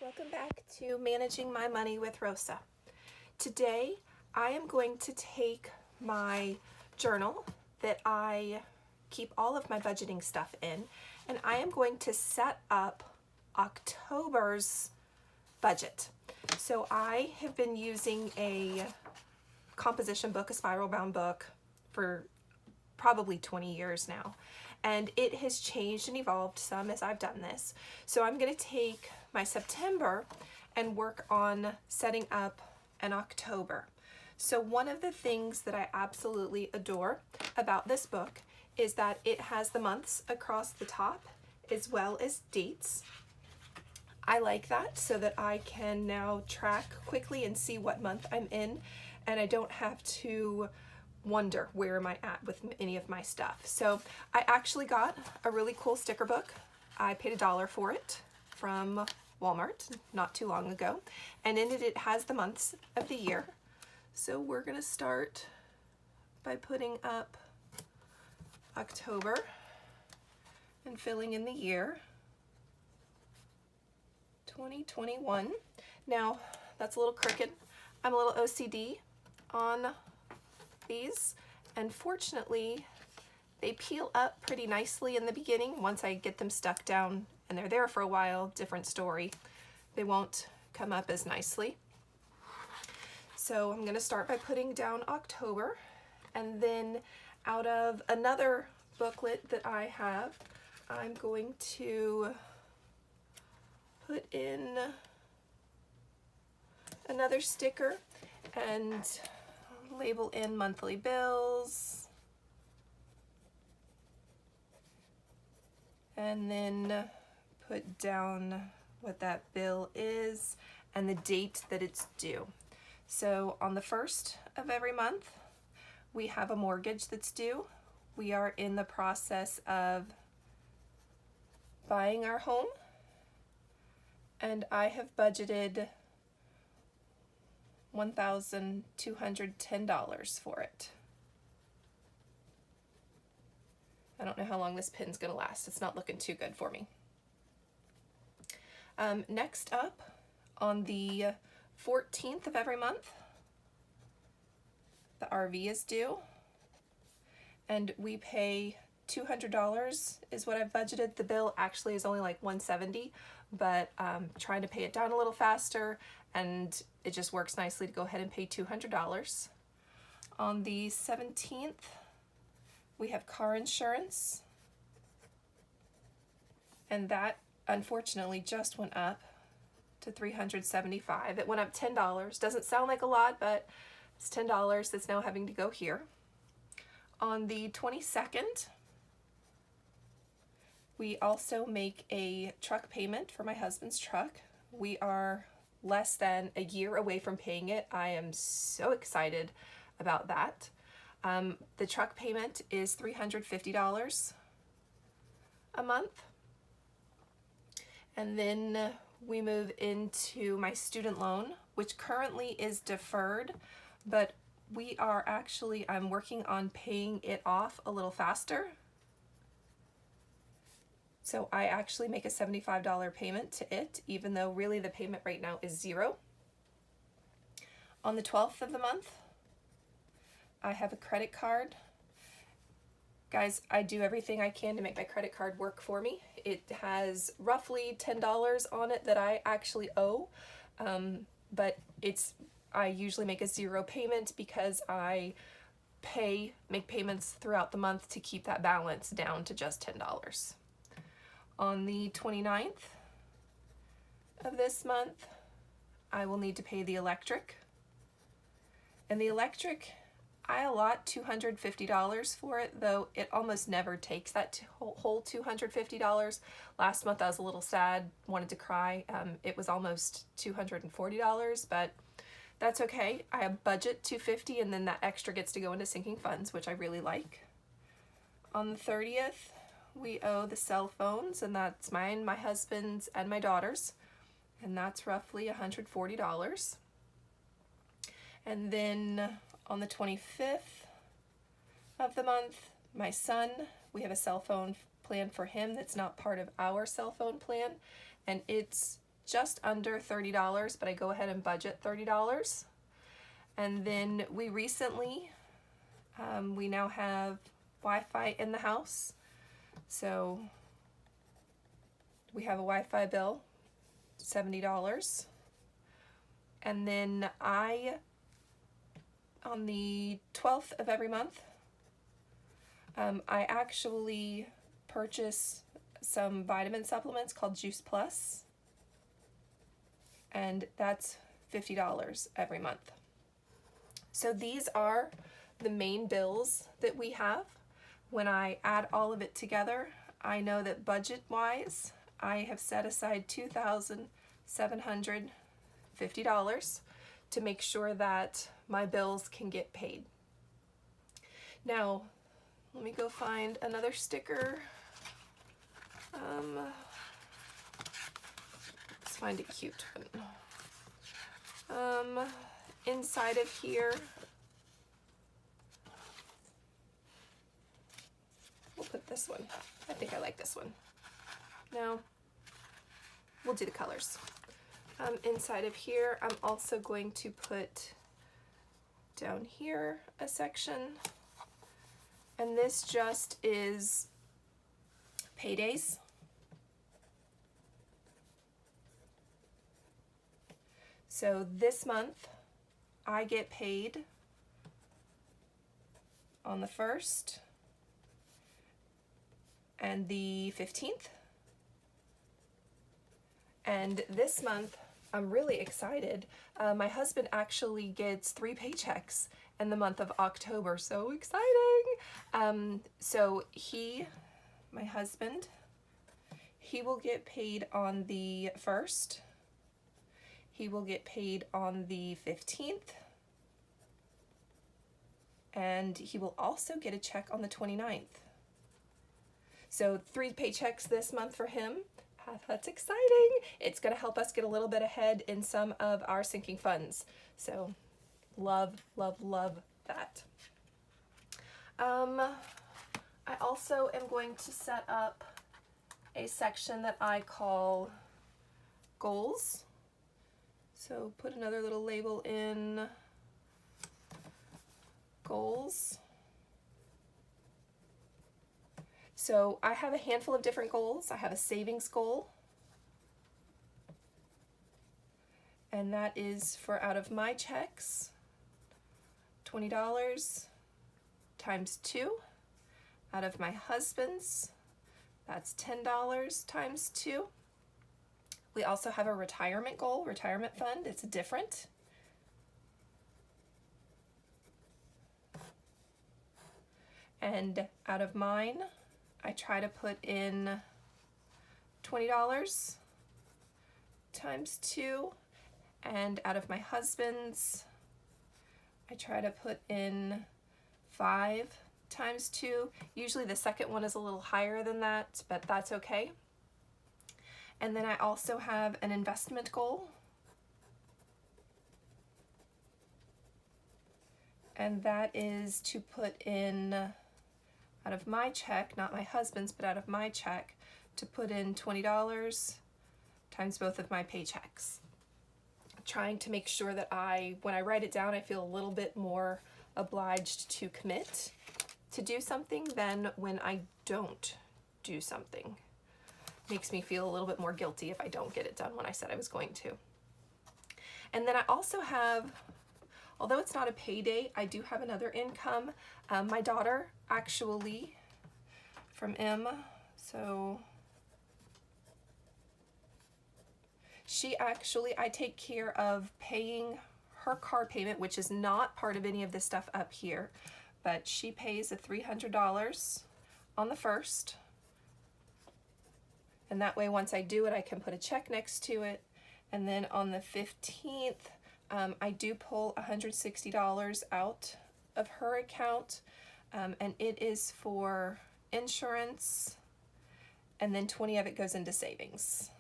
Welcome back to Managing My Money with Rosa. Today I am going to take my journal that I keep all of my budgeting stuff in, and I am going to set up October's budget. So I have been using a composition book, a spiral bound book, for probably 20 years now. And it has changed and evolved some as I've done this. So I'm going to take my September and work on setting up an October. So one of the things that I absolutely adore about this book is that it has the months across the top as well as dates. I like that so that I can now track quickly and see what month I'm in, and I don't have to wonder where am I at with any of my stuff. So I actually got a really cool sticker book. I paid $1 for it from Walmart not too long ago, and in it has the months of the year. So we're gonna start by putting up October and filling in the year 2021. Now that's a little crooked. I'm a little OCD on these, and fortunately they peel up pretty nicely in the beginning. Once I get them stuck down and they're there for a while, different story. They won't come up as nicely. So I'm going to start by putting down October, and then out of another booklet that I have, I'm going to put in another sticker and label in monthly bills, and then put down what that bill is and the date that it's due. So on the 1st of every month, we have a mortgage that's due. We are in the process of buying our home, and I have budgeted $1,210 for it. I don't know how long this pin's gonna last. It's not looking too good for me. Next up, on the 14th of every month, the RV is due, and we pay $200 is what I've budgeted. The bill actually is only like $170, but trying to pay it down a little faster, and it just works nicely to go ahead and pay $200. On the 17th, we have car insurance, and that unfortunately just went up to $375. It went up $10. Doesn't sound like a lot, but it's $10 that's now having to go here. On the 22nd, we also make a truck payment for my husband's truck. We are less than a year away from paying it. I am so excited about that. The truck payment is $350 a month. And then we move into my student loan, which currently is deferred, but I'm working on paying it off a little faster. So I actually make a $75 payment to it, even though really the payment right now is $0. On the 12th of the month, I have a credit card. Guys, I do everything I can to make my credit card work for me. It has roughly $10 on it that I actually owe, but I usually make a $0 payment because I make payments throughout the month to keep that balance down to just $10. On the 29th of this month, I will need to pay the electric. And the electric, I allot $250 for it, though it almost never takes that whole $250. Last month I was a little sad, wanted to cry. It was almost $240, but that's okay. I have budget $250, and then that extra gets to go into sinking funds, which I really like. On the 30th, we owe the cell phones, and that's mine, my husband's, and my daughter's, and that's roughly $140. And then on the 25th of the month, my son, we have a cell phone plan for him that's not part of our cell phone plan, and it's just under $30, but I go ahead and budget $30. And then we recently, we now have Wi-Fi in the house. So we have a Wi-Fi bill, $70. And then on the 12th of every month, I actually purchase some vitamin supplements called Juice Plus, and that's $50 every month. So these are the main bills that we have. When I add all of it together, I know that budget-wise, I have set aside $2,750 to make sure that my bills can get paid. Now, let me go find another sticker. Let's find a cute one. Inside of here, we'll put this one. I think I like this one. No, we'll do the colors. Inside of here, I'm also going to put down here a section, and this just is paydays. So this month, I get paid on the 1st and the 15th. And this month, I'm really excited. My husband actually gets 3 paychecks in the month of October. So exciting! So my husband, he will get paid on the 1st. He will get paid on the 15th. And he will also get a check on the 29th. So 3 paychecks this month for him. That's exciting. It's going to help us get a little bit ahead in some of our sinking funds. So love, love, love that. I also am going to set up a section that I call goals. So put another little label in goals. So I have a handful of different goals. I have a savings goal, and that is for out of my checks, $20 times 2. Out of my husband's, that's $10 times 2. We also have a retirement goal, retirement fund. It's different. And out of mine, I try to put in $20 times 2, and out of my husband's, I try to put in 5 times 2. Usually the second one is a little higher than that, but that's okay. And then I also have an investment goal, and that is to put in, out of my check, not my husband's, but out of my check, to put in $20 times both of my paychecks. Trying to make sure that when I write it down, I feel a little bit more obliged to commit to do something than when I don't do something. Makes me feel a little bit more guilty if I don't get it done when I said I was going to. And then I also have, although it's not a payday, I do have another income. My daughter actually, from M, so I take care of paying her car payment, which is not part of any of this stuff up here, but she pays a $300 on the 1st. And that way, once I do it, I can put a check next to it. And then on the 15th, I do pull $160 out of her account, and it is for insurance, and then 20 of it goes into savings.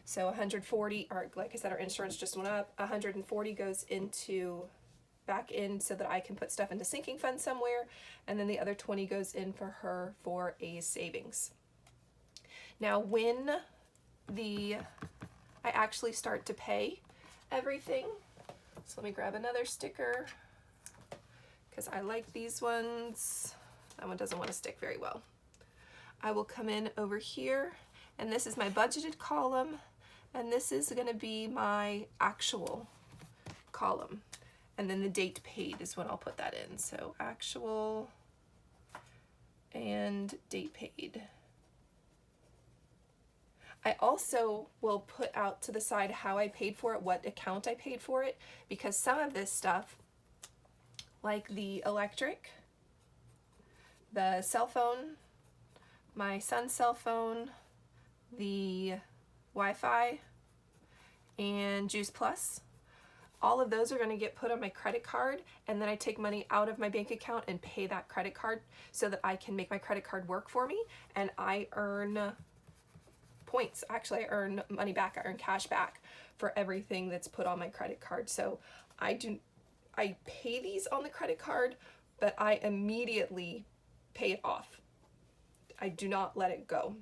So 140, or like I said, our insurance just went up, 140 goes back in so that I can put stuff into sinking fund somewhere, and then the other 20 goes in for her for a savings. Now, when the I actually start to pay everything. So let me grab another sticker because I like these ones. That one doesn't want to stick very well. I will come in over here, and this is my budgeted column, and this is going to be my actual column. And then the date paid is when I'll put that in. So actual and date paid. I also will put out to the side how I paid for it, what account I paid for it, because some of this stuff, like the electric, the cell phone, my son's cell phone, the Wi-Fi, and Juice Plus, all of those are going to get put on my credit card, and then I take money out of my bank account and pay that credit card so that I can make my credit card work for me, and I earn points. Actually, I earn money back. I earn cash back for everything that's put on my credit card. So I pay these on the credit card, but I immediately pay it off. I do not let it go.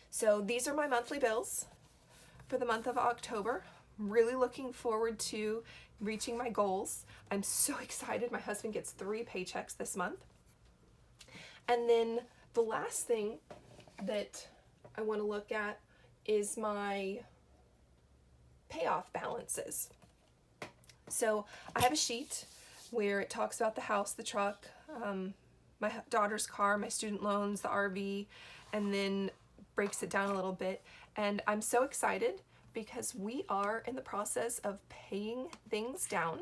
So these are my monthly bills for the month of October. I'm really looking forward to reaching my goals. I'm so excited. My husband gets 3 paychecks this month. And then the last thing that I want to look at is my payoff balances. So I have a sheet where it talks about the house, the truck, my daughter's car, my student loans, the RV, and then breaks it down a little bit. And I'm so excited because we are in the process of paying things down.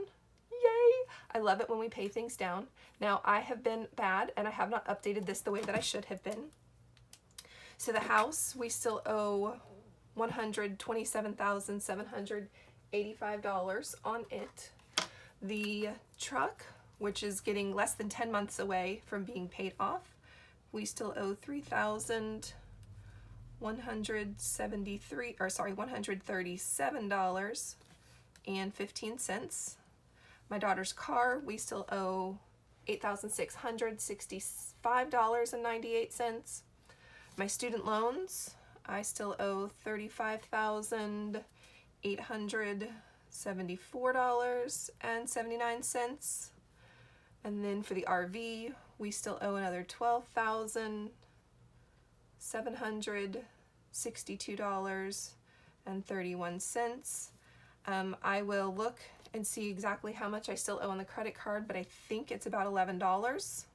Yay! I love it when we pay things down. Now, I have been bad and I have not updated this the way that I should have been. So the house, we still owe $127,785 on it. The truck, which is getting less than 10 months away from being paid off, we still owe $137.15. My daughter's car, we still owe $8,665.98. My student loans, I still owe $35,874.79. And then for the RV, we still owe another $12,762.31. I will look and see exactly how much I still owe on the credit card, but I think it's about $11.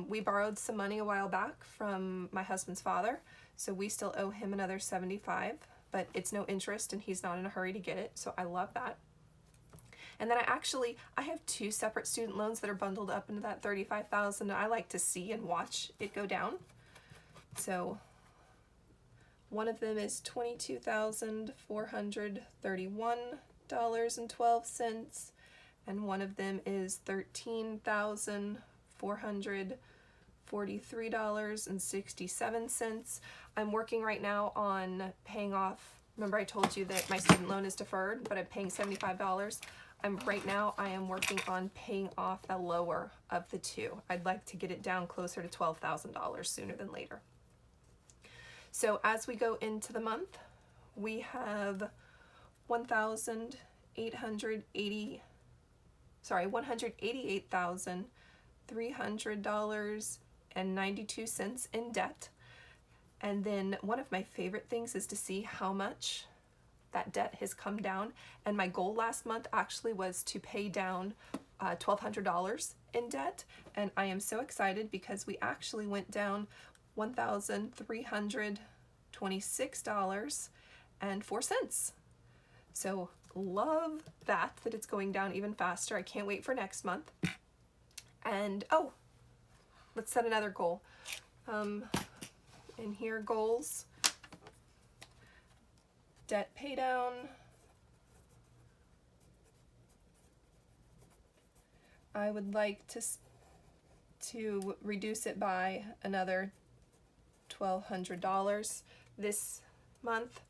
We borrowed some money a while back from my husband's father, so we still owe him another $75, but it's no interest and he's not in a hurry to get it, so I love that. And then I have 2 separate student loans that are bundled up into that $35,000. I like to see and watch it go down. So one of them is $22,431.12, and one of them is $13,443.67. I'm working right now on paying off. Remember I told you that my student loan is deferred, but I'm paying $75. Right now I am working on paying off the lower of the 2. I'd like to get it down closer to $12,000 sooner than later. So as we go into the month, we have $188,300.92 in debt. And then one of my favorite things is to see how much that debt has come down. And my goal last month actually was to pay down $1,200 in debt. And I am so excited because we actually went down $1,326.04. So love that it's going down even faster. I can't wait for next month. And oh, let's set another goal. In here, goals, debt pay down. I would like to reduce it by another $1,200 this month.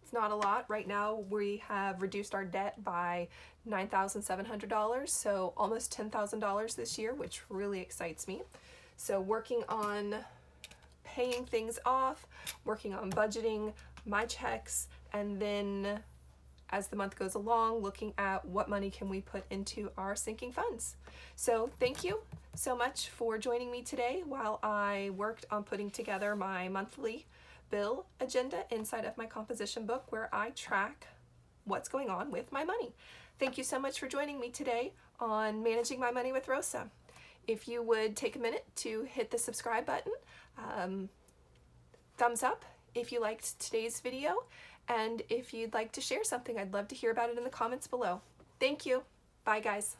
It's not a lot. Right now we have reduced our debt by $9,700, so almost $10,000 this year, which really excites me. So working on paying things off, working on budgeting my checks, and then as the month goes along, looking at what money can we put into our sinking funds. So thank you so much for joining me today while I worked on putting together my monthly bill agenda inside of my composition book where I track what's going on with my money. Thank you so much for joining me today on Managing My Money with Rosa. If you would take a minute to hit the subscribe button, thumbs up if you liked today's video, and if you'd like to share something, I'd love to hear about it in the comments below. Thank you. Bye, guys.